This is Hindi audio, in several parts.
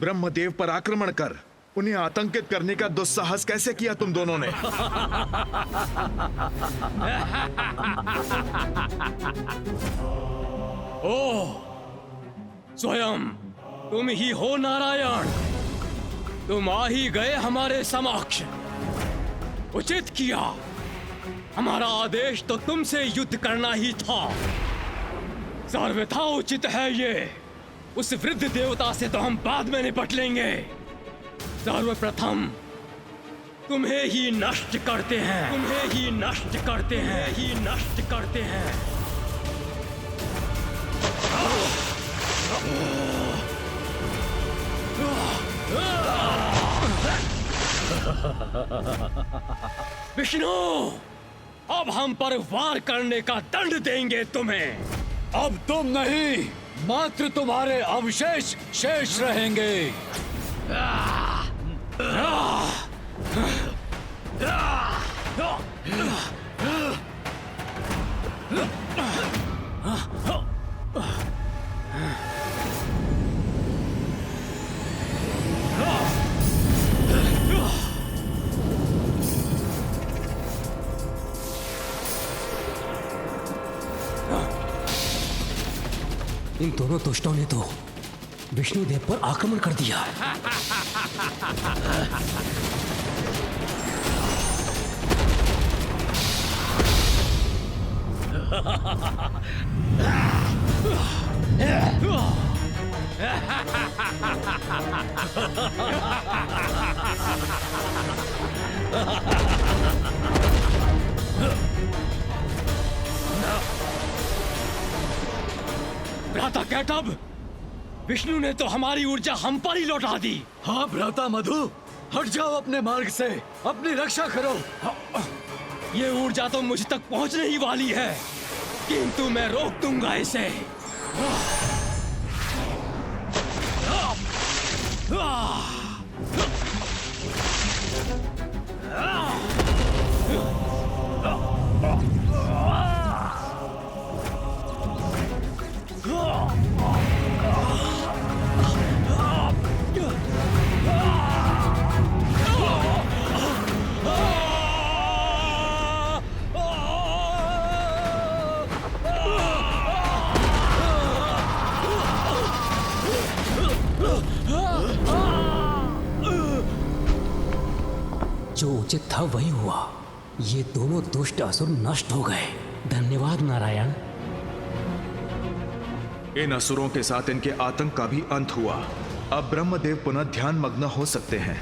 ब्रह्मदेव पर आक्रमण कर उन्हें आतंकित करने का दुस्साहस कैसे किया तुम दोनों ने? ओह, स्वयं तुम ही हो नारायण। तुम आ ही गए हमारे समक्ष। उचित किया। हमारा आदेश तो तुमसे युद्ध करना ही था। सर्वथा उचित है ये। उस वृद्ध देवता से तो हम बाद में निपट लेंगे। सर्वप्रथम तुम्हें ही नष्ट करते हैं। तुम्हें ही नष्ट करते हैं। ही नष्ट करते हैं। विष्णु, अब हम पर वार करने का दंड देंगे तुम्हें। अब तुम नहीं, मात्र तुम्हारे अवशेष शेष रहेंगे। इन दोनों दुष्टों ने तो विष्णुदेव पर आक्रमण कर दिया। भ्राता कैटब, विष्णु ने तो हमारी ऊर्जा हम पर ही लौटा दी। हाँ भ्राता मधु, हट जाओ अपने मार्ग से, अपनी रक्षा करो। ये ऊर्जा तो मुझ तक पहुंचने ही वाली है, किंतु मैं रोक दूंगा इसे। जो उचित था वही हुआ। ये दोनों दुष्ट असुर नष्ट हो गए। धन्यवाद नारायण। इन असुरों के साथ इनके आतंक का भी अंत हुआ। अब ब्रह्मदेव पुनः ध्यान मग्न हो सकते हैं।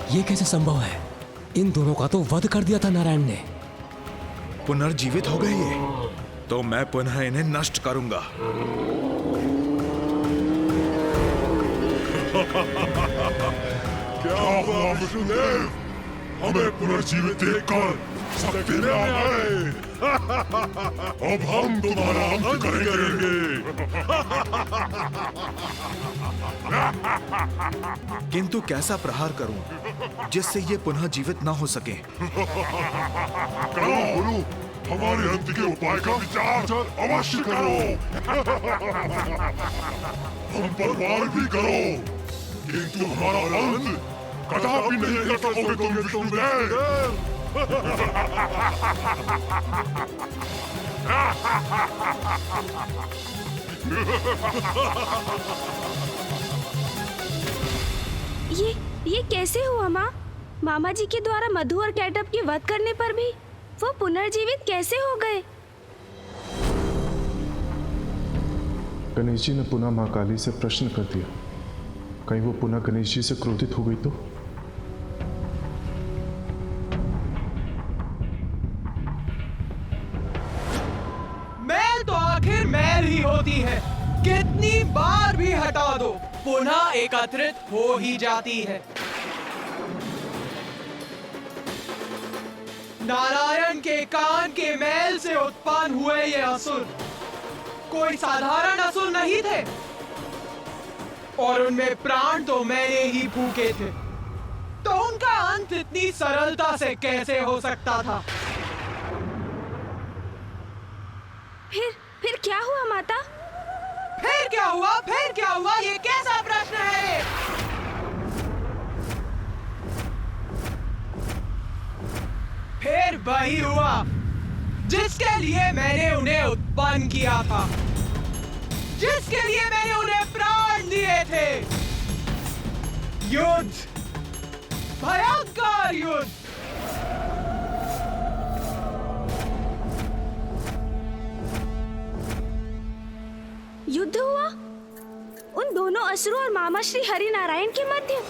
ये कैसे संभव है? इन दोनों का तो वध कर दिया था नारायण ने। पुनर्जीवित हो गए ये, तो मैं पुनः इन्हें नष्ट करूंगा। क्या हुआ विष्णुदेव? हमें पुनर्जीवित देखकर शक्ति में आ गए। अब हम तुम्हारा अंत करेंगे। किंतु कैसा प्रहार करूं जिससे ये पुनः जीवित ना हो सके? करो गुरु, हमारे अंत के उपाय का विचार अवश्य करो। हम पर वार भी करो, किंतु हमारा अंत कदापि नहीं कर सकोगे तुम विष्णुदेव। ये कैसे हुआ माँ? मामा जी के द्वारा मधु और कैटअप के वध करने पर भी वो पुनर्जीवित कैसे हो गए? गणेश जी ने पुनः मां काली से प्रश्न कर दिया, कहीं वो पुनः गणेश जी से क्रोधित हो गई तो? मैल तो आखिर मैल ही होती है, कितनी बार भी हटा दो पुनः एकत्रित हो ही जाती है। नारायण के कान के मैल से उत्पन्न हुए ये असुर कोई साधारण असुर नहीं थे, और उनमें प्राण तो मैंने ही फूके थे, तो उनका अंत इतनी सरलता से कैसे हो सकता था? फिर क्या हुआ माता? फिर क्या हुआ? फिर क्या हुआ? ये कैसा प्रश्न है? फिर वही हुआ जिसके लिए मैंने उन्हें उत्पन्न किया था, जिसके लिए मैंने उन्हें प्राण दिए थे। युद्ध, भयंकर युद्ध। युद्ध हुआ उन दोनों असुरों और मामा श्री हरि नारायण के मध्य?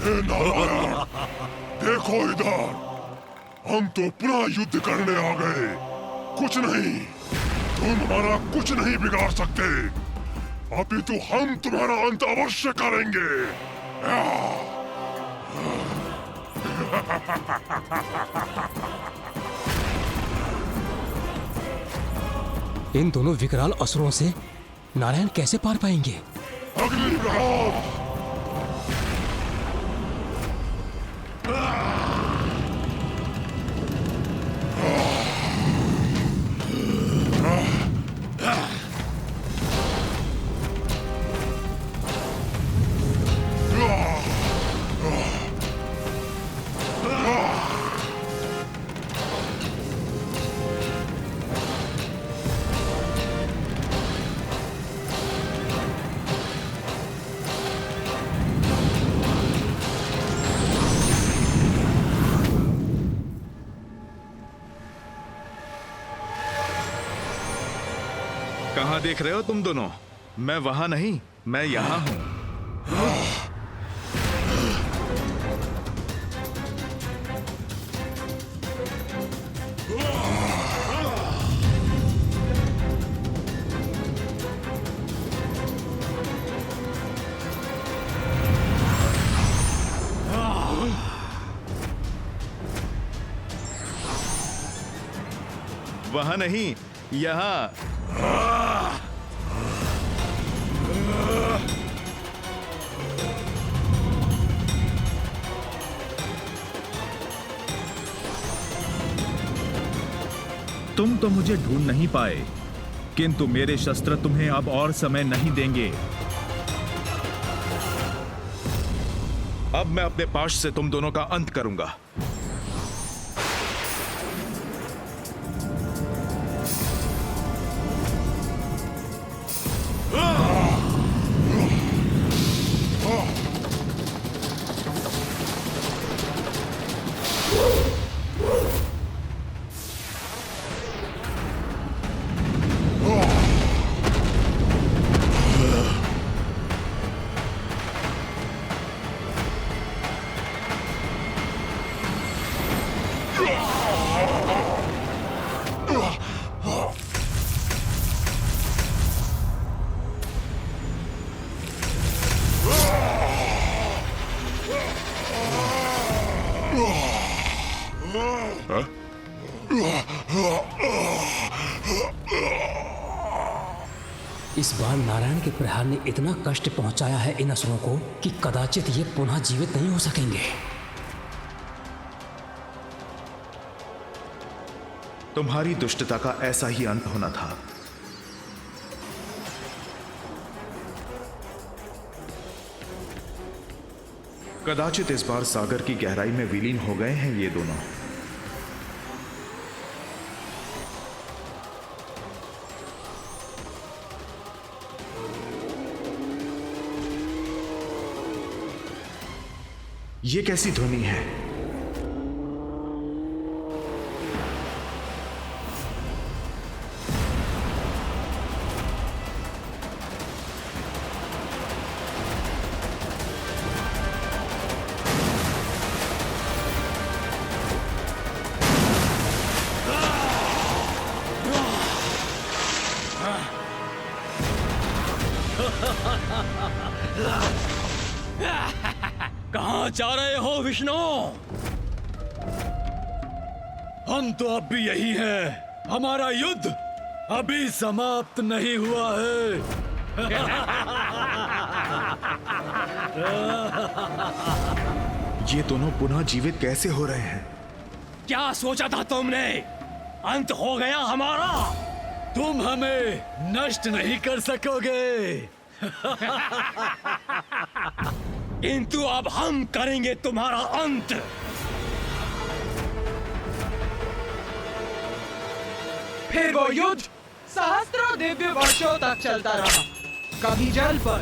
हे नारायण, देखो इधर, हम तो पुनः युद्ध करने आ गए। कुछ नहीं, तुम हमारा कुछ नहीं बिगाड़ सकते, अपितु हम तुम्हारा अंत अवश्य करेंगे। इन दोनों विकराल असुरों से नारायण कैसे पार पाएंगे? अग्नि प्रहार। कहाँ देख रहे हो तुम दोनों? मैं वहां नहीं, मैं यहाँ हूँ। वहां नहीं, यहाँ। तुम तो मुझे ढूंढ नहीं पाए, किंतु मेरे शस्त्र तुम्हें अब और समय नहीं देंगे। अब मैं अपने पाश से तुम दोनों का अंत करूंगा। इस बार नारायण के प्रहार ने इतना कष्ट पहुंचाया है इन असुरों को कि कदाचित ये पुनः जीवित नहीं हो सकेंगे। तुम्हारी दुष्टता का ऐसा ही अंत होना था। कदाचित इस बार सागर की गहराई में विलीन हो गए हैं ये दोनों। ये कैसी ध्वनि है? कहाँ जा रहे हो विष्णु? हम तो अब भी यही हैं। हमारा युद्ध अभी समाप्त नहीं हुआ है। ये दोनों पुनः जीवित कैसे हो रहे हैं? क्या सोचा था तुमने? अंत हो गया हमारा। तुम हमें नष्ट नहीं कर सकोगे। किंतु अब हम करेंगे तुम्हारा अंत। फिर वो युद्ध सहस्त्रों दिव्य वर्षों तक चलता रहा, कभी जल पर,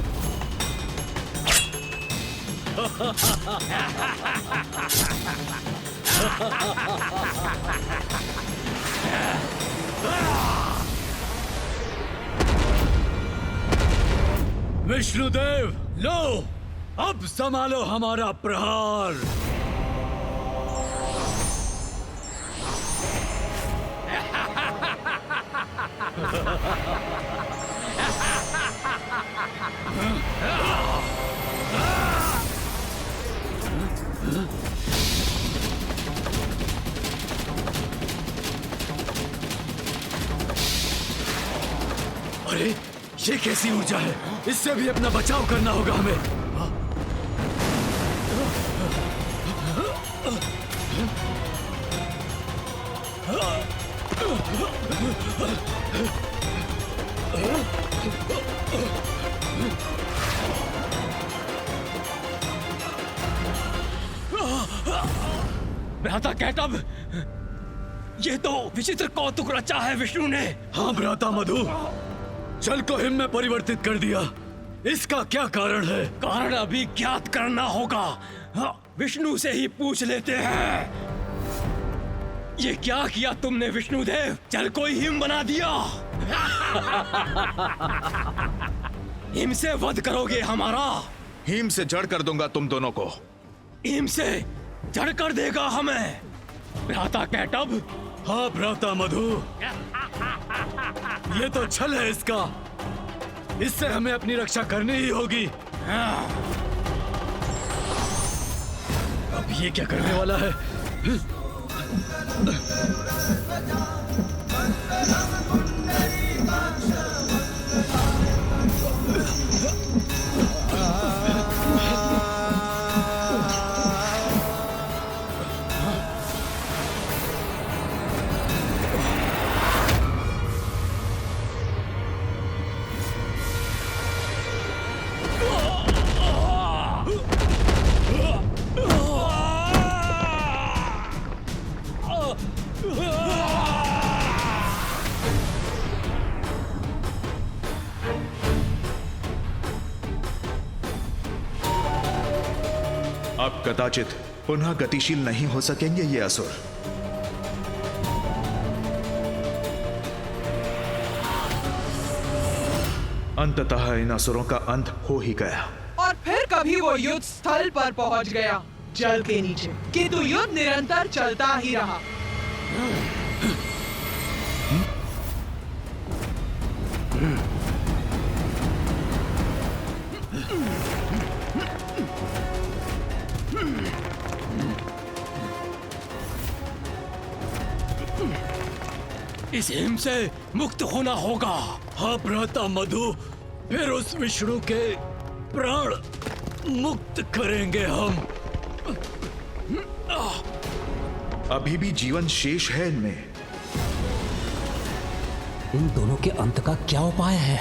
विष्णुदेव, लो अब संभालो हमारा प्रहार। अरे ये कैसी ऊर्जा है? इससे भी अपना बचाव करना होगा हमें। भ्राता कैटब, ये तो विचित्र कौतुक रचा है विष्णु ने। हाँ भ्राता मधु, जल को हिम में परिवर्तित कर दिया। इसका क्या कारण है? कारण अभी ज्ञात करना होगा। हाँ, विष्णु से ही पूछ लेते हैं। ये क्या किया तुमने विष्णुदेव? जल को ही हिम बना दिया। हिम से वध करोगे हमारा? हिम से जड़ कर दूंगा तुम दोनों को। हिम से जड़ कर देगा हमें भ्राता कैटब? हाँ भ्राता मधु, ये तो छल है इसका। इससे हमें अपनी रक्षा करनी ही होगी। अब ये क्या करने वाला है? अब कदाचित पुनः गतिशील नहीं हो सकेंगे ये असुर। अंततः इन असुरों का अंत हो ही गया। और फिर कभी वो युद्ध स्थल पर पहुंच गया, जल के नीचे। किंतु युद्ध निरंतर चलता ही रहा। इस हिम से मुक्त होना होगा। हाँ भ्राता मधु, फिर उस विष्णु के प्राण मुक्त करेंगे हम। अभी भी जीवन शेष है इनमें। इन दोनों के अंत का क्या उपाय है?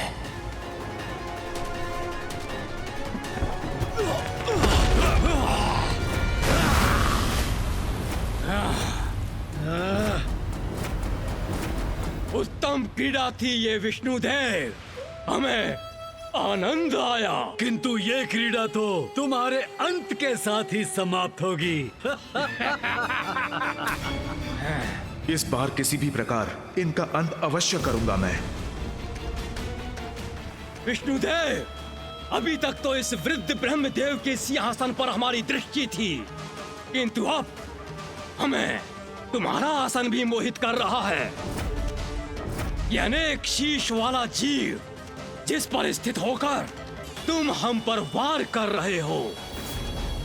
उत्तम क्रीड़ा थी ये विष्णुदेव, हमें आनंद आया। किंतु ये क्रीड़ा तो तुम्हारे अंत के साथ ही समाप्त होगी। इस बार किसी भी प्रकार इनका अंत अवश्य करूंगा मैं। विष्णुदेव, अभी तक तो इस वृद्ध ब्रह्मदेव के सिंहासन पर हमारी दृष्टि थी, किंतु अब हमें तुम्हारा आसन भी मोहित कर रहा है। यह अनेक शीश वाला जीव जिस पर स्थित होकर तुम हम पर वार कर रहे हो,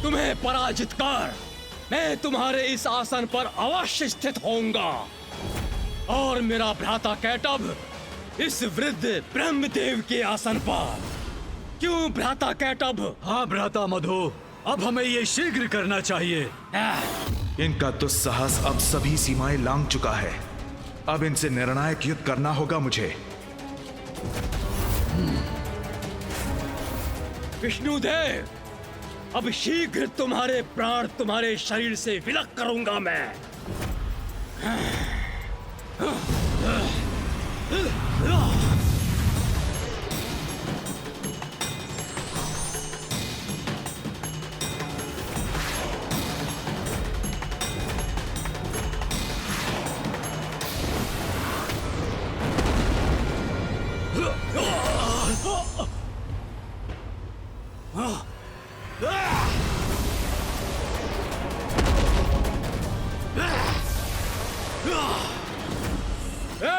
तुम्हें पराजित कर मैं तुम्हारे इस आसन पर अवश्य स्थित होऊंगा और मेरा भ्राता कैटभ इस वृद्ध ब्रह्मदेव के आसन पर। क्यों भ्राता कैटभ? हाँ भ्राता मधु, अब हमें ये शीघ्र करना चाहिए। इनका दुस्साहस अब सभी सीमाएं लांघ चुका है। अब इनसे निर्णायक युद्ध करना होगा मुझे। विष्णुदेव, अब शीघ्र तुम्हारे प्राण तुम्हारे शरीर से विलग करूंगा मैं।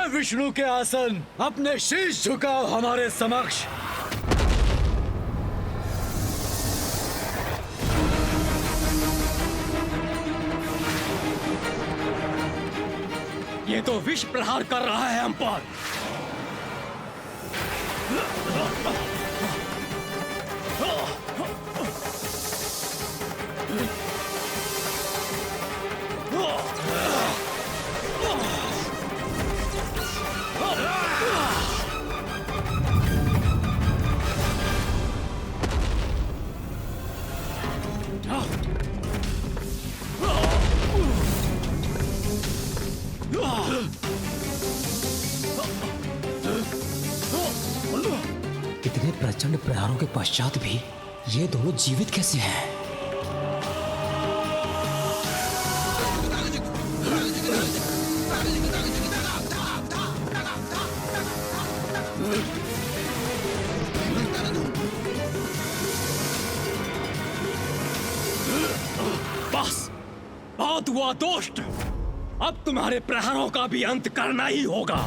विष्णु के आसन, अपने शीश झुकाओ हमारे समक्ष। ये तो विष प्रहार कर रहा है हम पर। इतने प्रचंड प्रहारों के पश्चात भी ये दोनों जीवित कैसे हैं? बस, बहुत हुआ दोस्त। अब तुम्हारे प्रहारों का भी अंत करना ही होगा।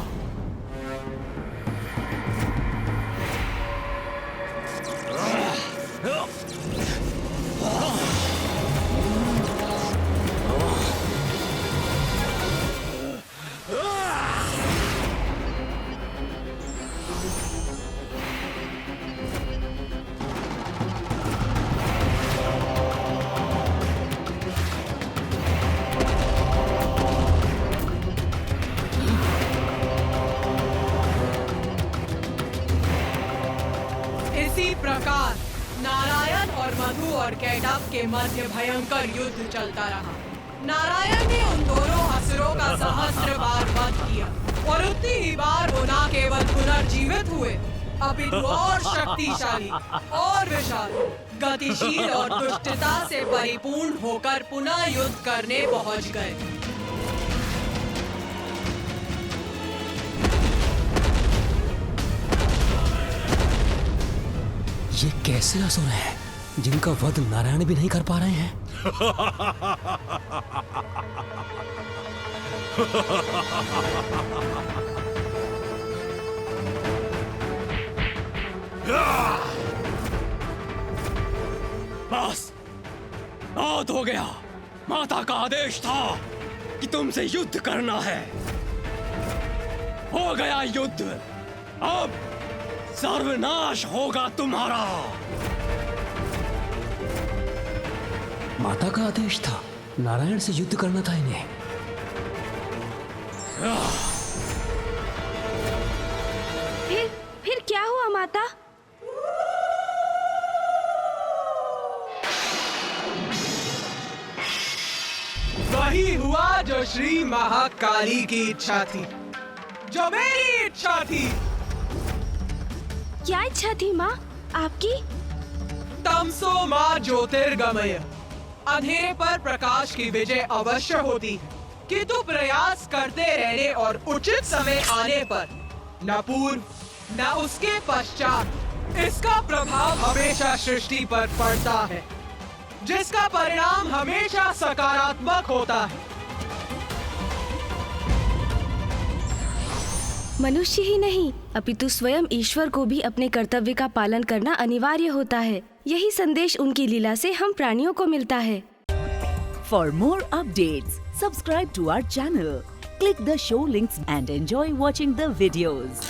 इसी प्रकार नारायण और मधु और कैटभ के मध्य भयंकर युद्ध चलता रहा। नारायण ने उन दोनों असुरों का सहस्त्र बार वध किया और उतनी ही बार वो न केवल पुनर्जीवित हुए, अपितु और शक्तिशाली और विशाल, गतिशील और दुष्टता से परिपूर्ण होकर पुनः युद्ध करने पहुंच गए। ये कैसे असुर हैं जिनका वध नारायण भी नहीं कर पा रहे हैं? बस, बहुत हो गया। माता का आदेश था कि तुमसे युद्ध करना है। हो गया युद्ध। अब सर्वनाश होगा तुम्हारा। माता का आदेश था, नारायण से युद्ध करना था इन्हें। फिर क्या हुआ माता? वही हुआ जो श्री महाकाली की इच्छा थी, जो मेरी इच्छा थी। क्या इच्छा थी माँ आपकी? तमसो माँ ज्योतिर्गमय, अंधेरे पर प्रकाश की विजय अवश्य होती है, किंतु प्रयास करते रहने और उचित समय आने पर न पूर्व न उसके पश्चात इसका प्रभाव हमेशा सृष्टि पर पड़ता है, जिसका परिणाम हमेशा सकारात्मक होता है। मनुष्य ही नहीं अपितु स्वयं ईश्वर को भी अपने कर्तव्य का पालन करना अनिवार्य होता है। यही संदेश उनकी लीला से हम प्राणियों को मिलता है। For more updates, subscribe to our channel, click the show links and enjoy watching the videos.